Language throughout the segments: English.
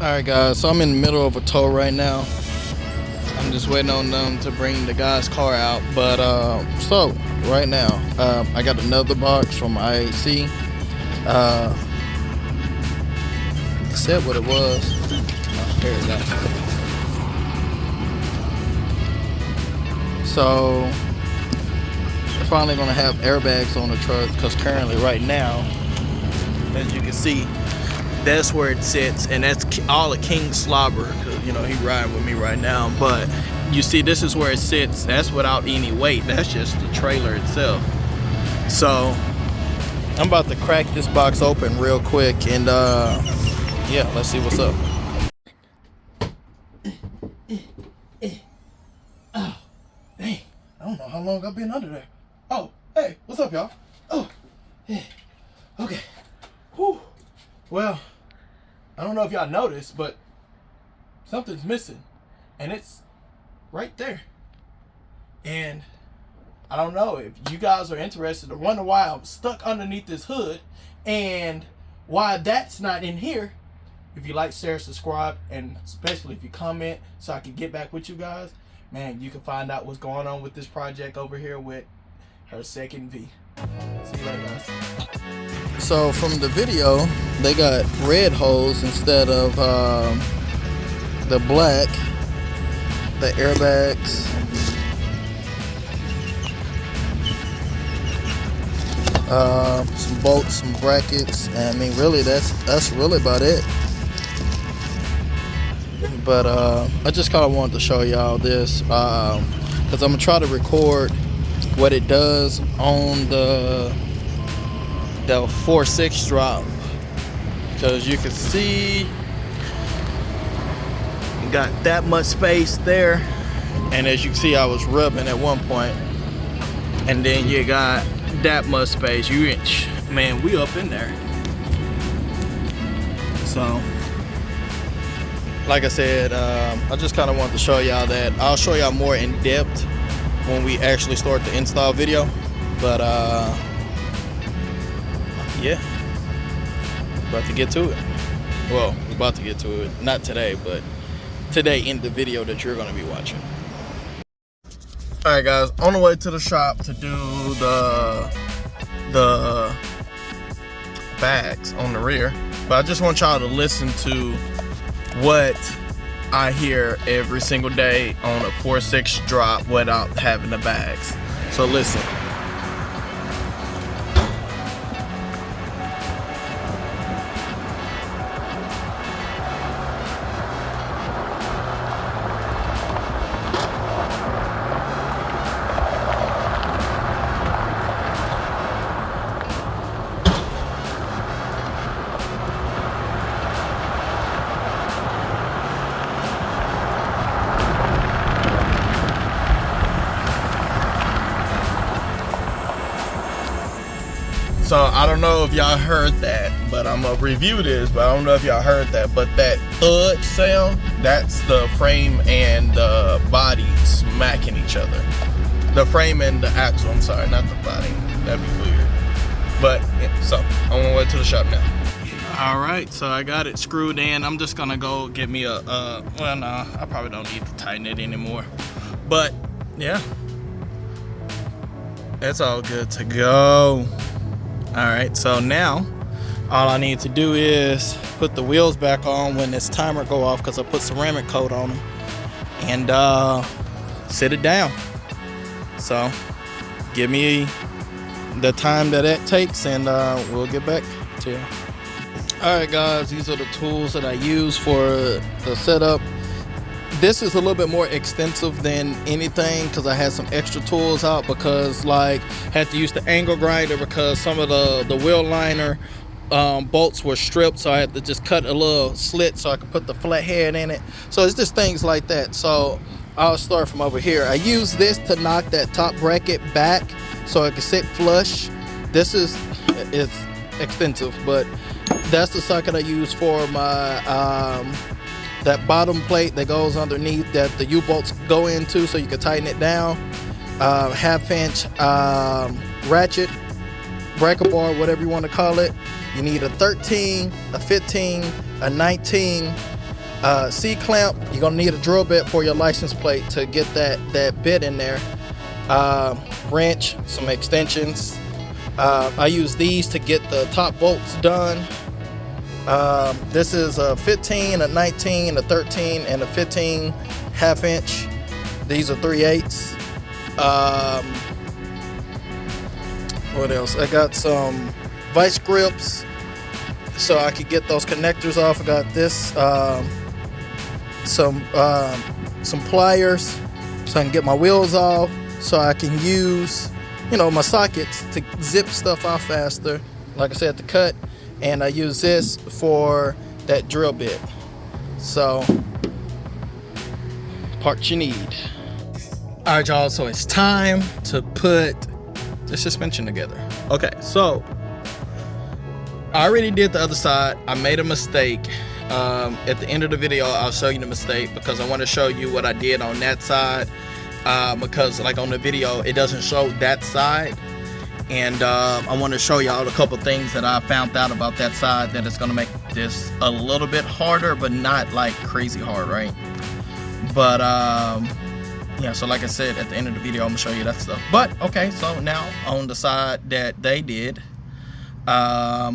Alright guys, so I'm in the middle of a tow right now. I'm just waiting on them to bring the guy's car out. But so right now, I got another box from IHC. It said what it was. Oh, here it is. So they're finally gonna have airbags on the truck, because currently right now, as you can see, that's where it sits, and that's all a King slobber, because you know he riding with me right now. But you see, this is where it sits. That's without any weight. That's just the trailer itself. So I'm about to crack this box open real quick, and yeah, let's see what's up. Oh, dang! I don't know how long I've been under there. Oh, hey, what's up, y'all? Oh, hey, okay. Whew. Well, I don't know if y'all noticed, but something's missing, and it's right there. And I don't know if you guys are interested or wonder why I'm stuck underneath this hood and why that's not in here. If you like, share, subscribe, and especially if you comment so I can get back with you guys, man, you can find out what's going on with this project over here with her second V. See you later, guys. So from the video, they got red holes instead of the black. The airbags. Some bolts, some brackets, and I mean, really, that's really about it. But I just kind of wanted to show y'all this, because I'm gonna try to record what it does on the 4.6 drop, because you can see you got that much space there, and as you can see, I was rubbing at one point, and then you got that much space. Man, we up in there. So like I said, I just kind of wanted to show y'all that. I'll show y'all more in depth when we actually start the install video. But yeah, about to get to it. Well, we're about to get to it. Not today, but today in the video that you're going to be watching. Alright guys, on the way to the shop to do the bags on the rear. But I just want y'all to listen to what I hear every single day on a 4.6 drop without having the bags. So listen. So I don't know if y'all heard that, but I'm gonna review this, but I don't know if y'all heard that, but that thud sound, that's the frame and the body smacking each other. The frame and the axle, I'm sorry, not the body. That'd be weird. But yeah, so I'm on my way to the shop now. All right, so I got it screwed in. I'm just gonna go get me a, well, no, I probably don't need to tighten it anymore. But yeah, it's all good to go. All right, so now all I need to do is put the wheels back on when this timer go off, because I put ceramic coat on them, and sit it down. So give me the time that takes, and we'll get back to you. All right guys, these are the tools that I use for the setup. This is a little bit more extensive than anything, because I had some extra tools out, because like had to use the angle grinder because some of the wheel liner bolts were stripped, so I had to just cut a little slit so I could put the flathead in it. So it's just things like that. So I'll start from over here. I use this to knock that top bracket back so it can sit flush. This is, it's extensive, but that's the socket I use for my that bottom plate that goes underneath that the U-bolts go into, so you can tighten it down. Half-inch ratchet, breaker bar, whatever you want to call it. You need a 13, a 15, a 19, C-clamp, you're gonna need a drill bit for your license plate to get that bit in there. Wrench, some extensions. I use these to get the top bolts done. This is a 15, a 19, a 13, and a 15 half inch. These are 3/8. What else? I got some vice grips so I could get those connectors off. I got this, some pliers so I can get my wheels off, so I can use, you know, my sockets to zip stuff off faster, like I said, to cut. And I use this for that drill bit. So, parts you need. All right, y'all, so it's time to put the suspension together. Okay, so I already did the other side. I made a mistake. At the end of the video, I'll show you the mistake because I want to show you what I did on that side. Because like on the video, it doesn't show that side. And I want to show y'all a couple things that I found out about that side that is going to make this a little bit harder, but not like crazy hard, right? But yeah, so like I said, at the end of the video, I'm gonna show you that stuff. But okay, so now on the side that they did, yeah,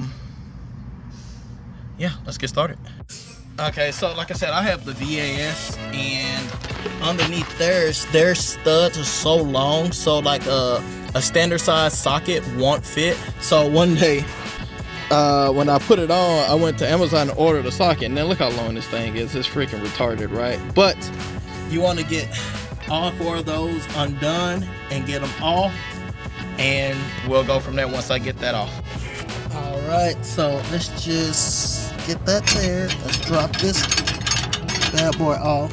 let's get started. Okay, so like I said, I have the VAS, and underneath their studs are so long, so like a standard size socket won't fit. So one day, when I put it on, I went to Amazon and ordered a socket, and then look how long this thing is. It's freaking retarded, right? But you want to get all 4 of those undone and get them off, and we'll go from there once I get that off. All right, so let's just get that there. Let's drop this bad boy off.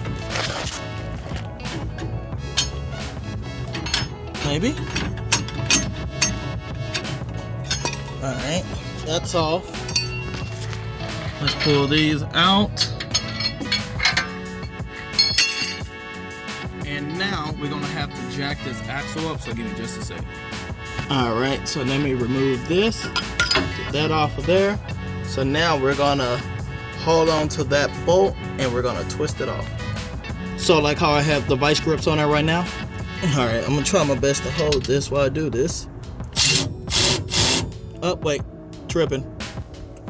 Maybe. All right, that's off. Let's pull these out. And now we're gonna have to jack this axle up, so give me just a second. All right, so let me remove this, get that off of there. So now we're gonna hold on to that bolt and we're gonna twist it off. So like how I have the vice grips on there right now. All right, I'm gonna try my best to hold this while I do this. Oh, wait, tripping.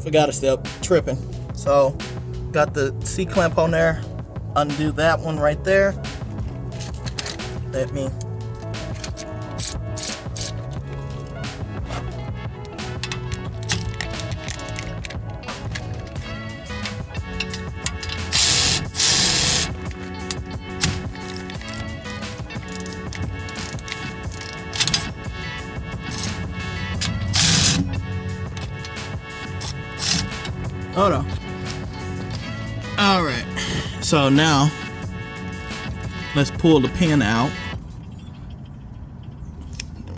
Forgot a step, tripping. So got the C-clamp on there, undo that one right there. Let me hold on. All right, so now let's pull the pin out.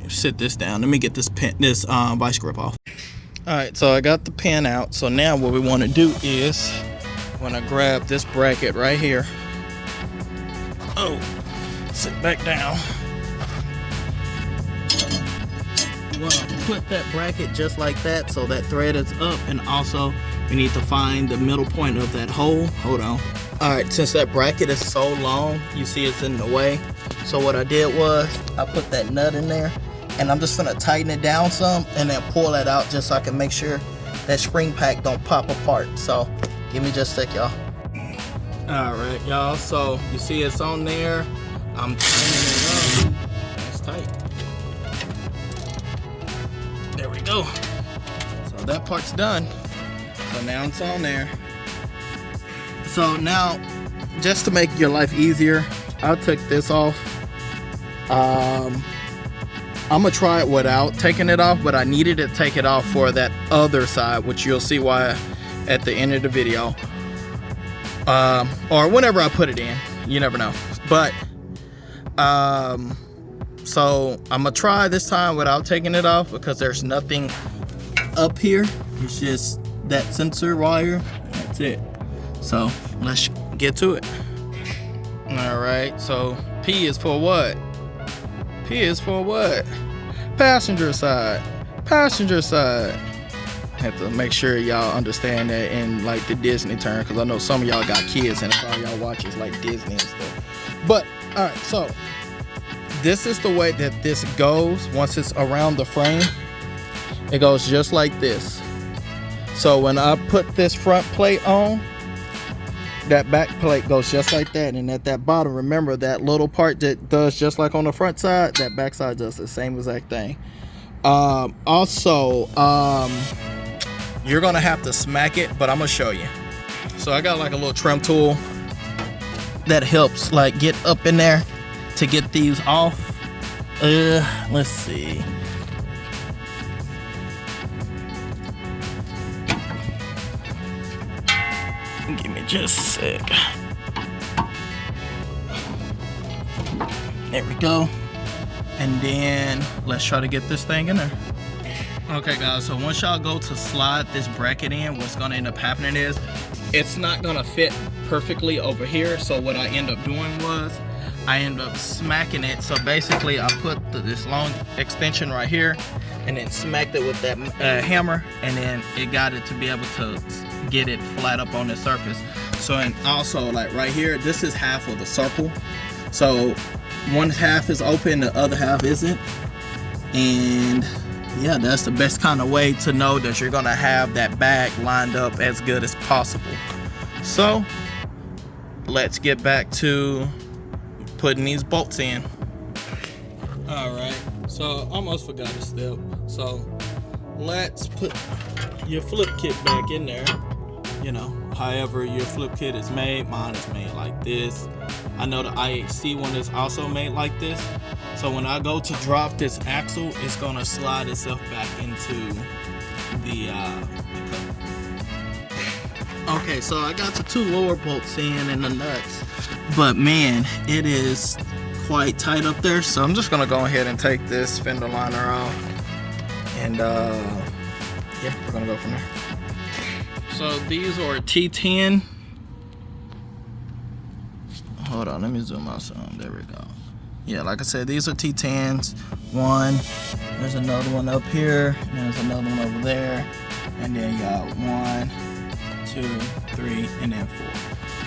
Sit this down. Let me get this vice grip off. All right, so I got the pin out. So now what we want to do is, when I grab this bracket right here, oh, sit back down. You want to put that bracket just like that, so that thread is up, and also we need to find the middle point of that hole. Hold on. All right, since that bracket is so long, you see it's in the way. So what I did was I put that nut in there, and I'm just gonna tighten it down some and then pull that out just so I can make sure that spring pack don't pop apart. So give me just a sec, y'all. All right, y'all, so you see it's on there. I'm tightening it up. It's tight. There we go. So that part's done. So now it's on there. So now, just to make your life easier, I'll take this off. I'm gonna try it without taking it off, but I needed to take it off for that other side, which you'll see why at the end of the video, or whenever I put it in. You never know. But so I'm gonna try this time without taking it off, because there's nothing up here. It's just that sensor wire. That's it. So let's get to it. All right, so P is for what? P is for what? Passenger side. Passenger side. have to make sure y'all understand that in like the Disney term, because I know some of y'all got kids and all y'all watch is like Disney and stuff. But all right, so this is the way that this goes. Once it's around the frame, it goes just like this. So when I put this front plate on, that back plate goes just like that, and at that bottom, remember that little part that does just like on the front side, that back side does the same exact thing. Also, you're gonna have to smack it, but I'm gonna show you. So I got like a little trim tool that helps like get up in there to get these off. Let's see. Give me just a sec. There we go. And then let's try to get this thing in there. Okay guys, so once y'all go to slide this bracket in, what's gonna end up happening is it's not gonna fit perfectly over here. So what I end up doing was I end up smacking it. So basically I put this long extension right here and then smacked it with that hammer, and then it got it to be able to get it flat up on the surface. So, and also like right here, this is half of the circle. So one half is open, the other half isn't. And yeah, that's the best kind of way to know that you're gonna have that bag lined up as good as possible. So let's get back to putting these bolts in. All right, so almost forgot a step. So let's put your flip kit back in there. You know, however your flip kit is made. Mine is made like this. I know the IHC one is also made like this. So when I go to drop this axle, it's gonna slide itself back into the cup. Okay, so I got the two lower bolts in and the nuts, but man, it is quite tight up there. So I'm just gonna go ahead and take this fender liner off, and yeah, we're gonna go from there. So these are T10. Hold on, let me zoom out some. There we go. Yeah, like I said, these are T10s. One, there's another one up here, and there's another one over there, and then you got 1, 2, 3, and then 4.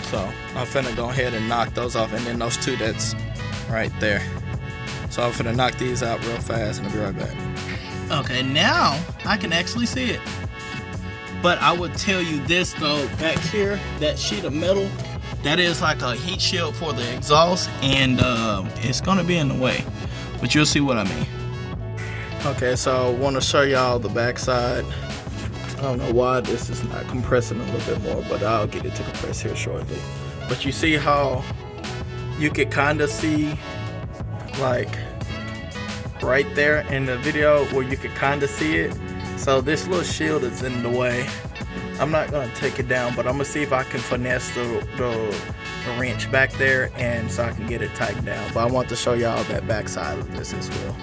So I'm finna go ahead and knock those off, and then those two that's right there. So I'm finna knock these out real fast, and I'll be right back. Okay, now I can actually see it. But I would tell you this though, back here, that sheet of metal, that is like a heat shield for the exhaust, and it's gonna be in the way, but you'll see what I mean. Okay, so I want to show y'all the back side. I don't know why this is not compressing a little bit more, but I'll get it to compress here shortly. But you see how you could kind of see like right there in the video where you could kind of see it. So this little shield is in the way. I'm not gonna take it down, but I'm gonna see if I can finesse the wrench back there, and so I can get it tightened down. But I want to show y'all that back side of this as well.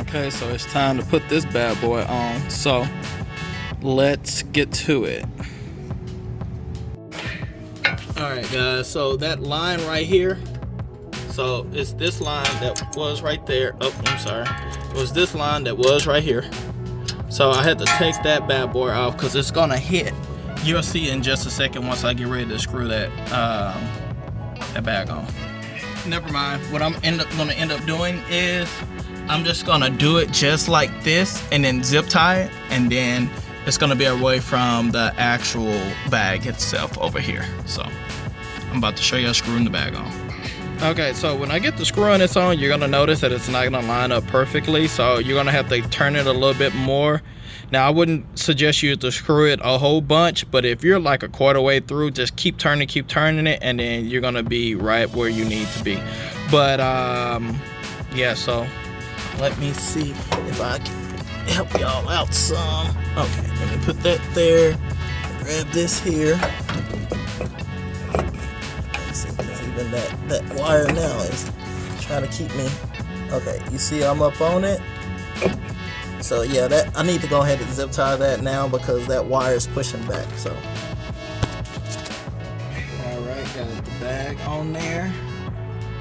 Okay, so it's time to put this bad boy on. So let's get to it. All right, guys, so that line right here, so it's this line that was right there. Oh, I'm sorry. It was this line that was right here. So I had to take that bad boy off because it's gonna hit. You'll see in just a second once I get ready to screw that bag on. Never mind. What I'm gonna end up doing is I'm just gonna do it just like this and then zip tie it, and then it's gonna be away from the actual bag itself over here. So I'm about to show you how screwing the bag on. Okay, so when I get the screw on this on, you're gonna notice that it's not gonna line up perfectly, so you're gonna have to turn it a little bit more. Now I wouldn't suggest you to screw it a whole bunch, but if you're like a quarter way through, just keep turning it, and then you're gonna be right where you need to be. But yeah, so let me see if I can help y'all out some. Okay, let me put that there, grab this here. Even that wire now is trying to keep me. Okay, you see I'm up on it. So yeah, that I need to go ahead and zip tie that now because that wire is pushing back. So alright, got the bag on there,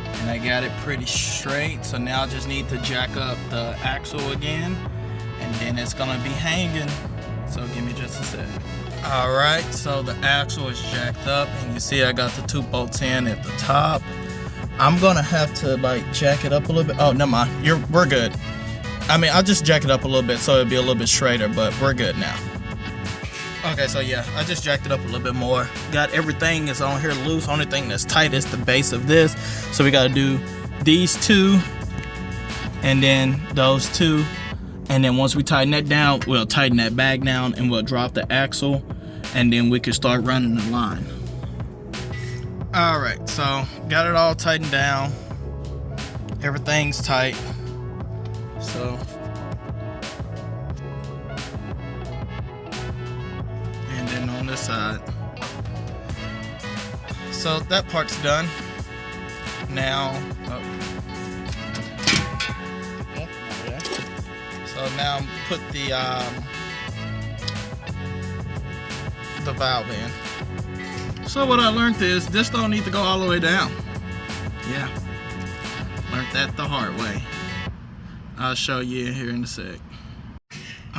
and I got it pretty straight. So now I just need to jack up the axle again, and then it's gonna be hanging. So give me just a sec. All right, so the axle is jacked up, and you see I got the 2 bolts in at the top. I'm gonna have to like jack it up a little bit. Oh, never mind. We're good. I mean, I'll just jack it up a little bit so it'll be a little bit straighter, but we're good now. Okay, so yeah, I just jacked it up a little bit more. Got everything is on here loose. Only thing that's tight is the base of this. So we gotta do these 2, and then those 2. And then once we tighten that down, we'll tighten that bag down and we'll drop the axle, and then we can start running the line. All right, so got it all tightened down. Everything's tight. So, and then on this side. So that part's done. Now, so now put the valve in. So what I learned is this don't need to go all the way down. Yeah, learned that the hard way. I'll show you here in a sec.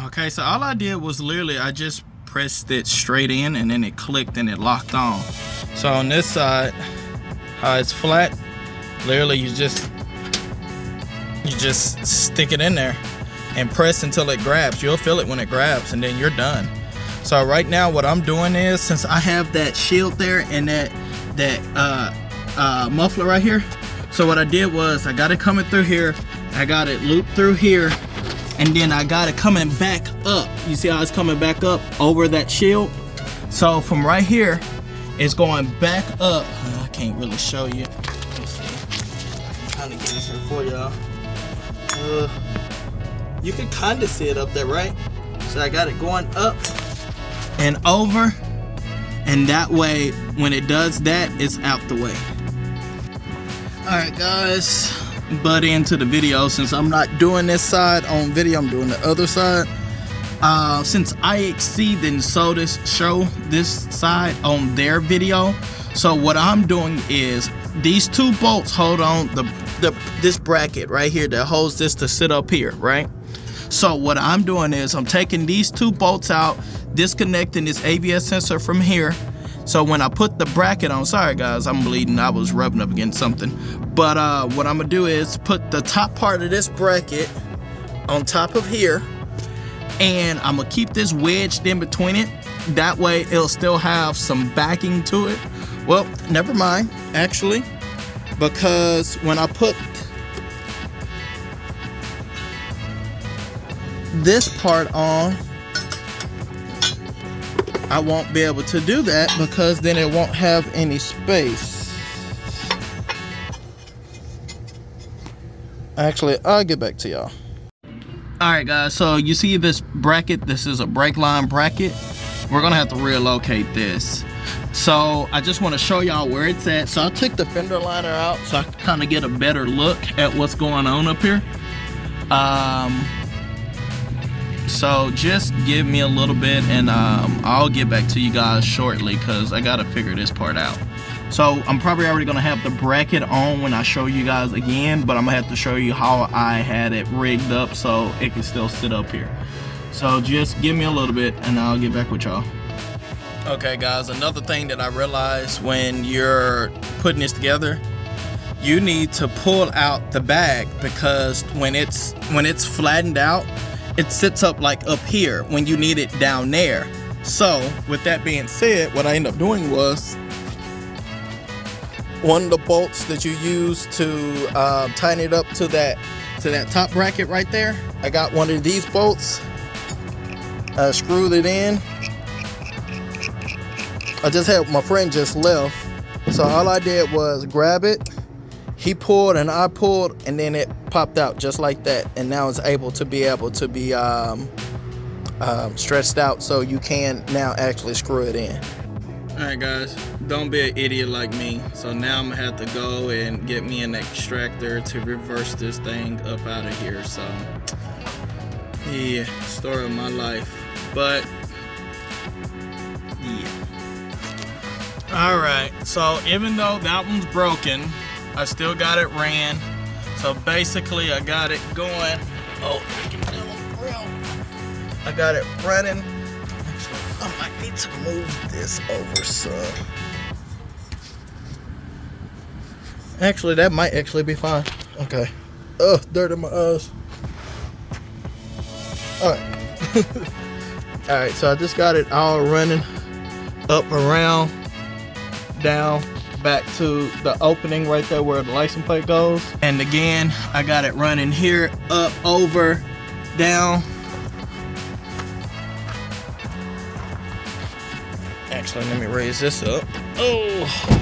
Okay, so all I did was literally I just pressed it straight in, and then it clicked and it locked on. So on this side, how it's flat, literally you just stick it in there and press until it grabs. You'll feel it when it grabs, and then you're done. So right now what I'm doing is, since I have that shield there and that muffler right here, so what I did was I got it coming through here, I got it looped through here, and then I got it coming back up. You see how it's coming back up over that shield? So from right here, it's going back up. I can't really show you. Let's see. I can kind of get this here for y'all. You can kind of see it up there, right? So I got it going up and over, and that way when it does that, it's out the way. All right, guys, butt into the video. Since I'm not doing this side on video, I'm doing the other side. Since IHC didn't show this side on their video, so what I'm doing is these 2 bolts hold on this bracket right here that holds this to sit up here, right? So what I'm doing is I'm taking these 2 bolts out, disconnecting this ABS sensor from here. So when I put the bracket on, sorry guys, I'm bleeding, I was rubbing up against something. But what I'm gonna do is put the top part of this bracket on top of here, and I'm gonna keep this wedged in between it. That way it'll still have some backing to it. Well, never mind, actually, because when I put this part on, I won't be able to do that because then it won't have any space. Actually, I'll get back to y'all. Alright guys, so you see this bracket, this is a brake line bracket. We're gonna have to relocate this. So I just want to show y'all where it's at. So I took the fender liner out so I can kind of get a better look at what's going on up here. So just give me a little bit, and I'll get back to you guys shortly because I gotta figure this part out. So I'm probably already gonna have the bracket on when I show you guys again, but I'm gonna have to show you how I had it rigged up so it can still sit up here. So just give me a little bit and I'll get back with y'all. Okay guys, another thing that I realized when you're putting this together, you need to pull out the bag, because when it's flattened out, it sits up like up here when you need it down there. So with that being said, what I ended up doing was one of the bolts that you use to tighten it up to that top bracket right there, I got one of these bolts, screwed it in. I just had my friend just left, so all I did was grab it, he pulled and I pulled, and then it popped out just like that, and now it's able to be stretched out so you can now actually screw it in. Alright guys, don't be an idiot like me. So now I'm gonna have to go and get me an extractor to reverse this thing up out of here. So yeah, story of my life. But yeah. Alright, so even though that one's broken, I still got it ran. So basically I got it going. Oh, give me that one grill. got it running. Actually, I might need to move this over some. Actually, that might actually be fine. Okay. Oh, dirt in my eyes. Alright. Alright, so I just got it all running up, around, down, back to the opening right there where the license plate goes. And again, I got it running here, up, over, down. Actually, let me raise this up. Oh!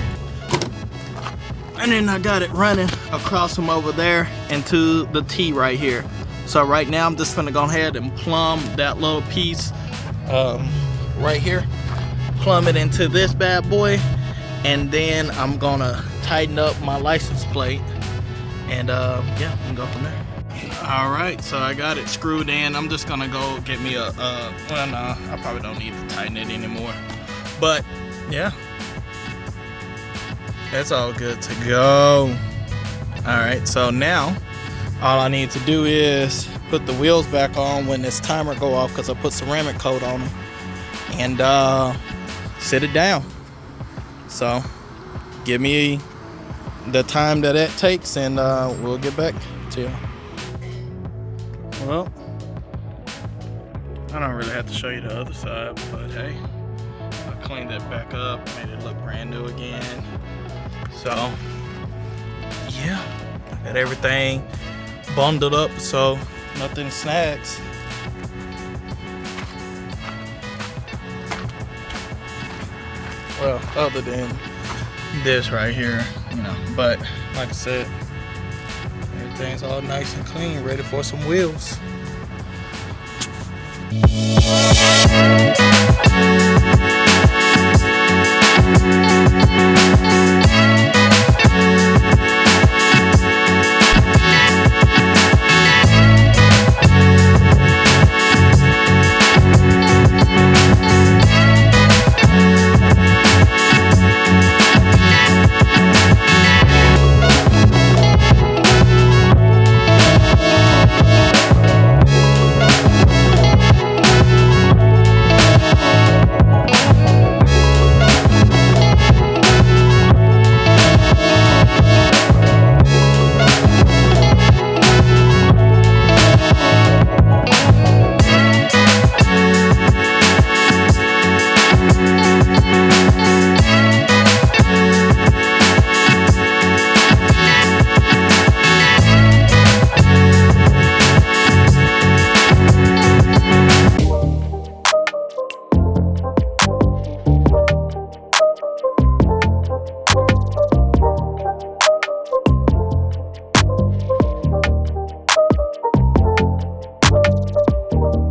And then I got it running across from over there into the T right here. So right now I'm just gonna go ahead and plumb that little piece right here. Plumb it into this bad boy. And then I'm gonna tighten up my license plate. And yeah, we can go from there. All right, so I got it screwed in. I'm just gonna go get me a, well, no, I probably don't need to tighten it anymore. But yeah. That's all good to go. All right, so now all I need to do is put the wheels back on when this timer go off, because I put ceramic coat on them, and sit it down. So give me the time that it takes, and we'll get back to you. Well, I don't really have to show you the other side, but hey, I cleaned it back up, made it look brand new again. So yeah, I got everything bundled up so nothing snags. Well, other than this right here, you know, but like I said, everything's all nice and clean, ready for some wheels.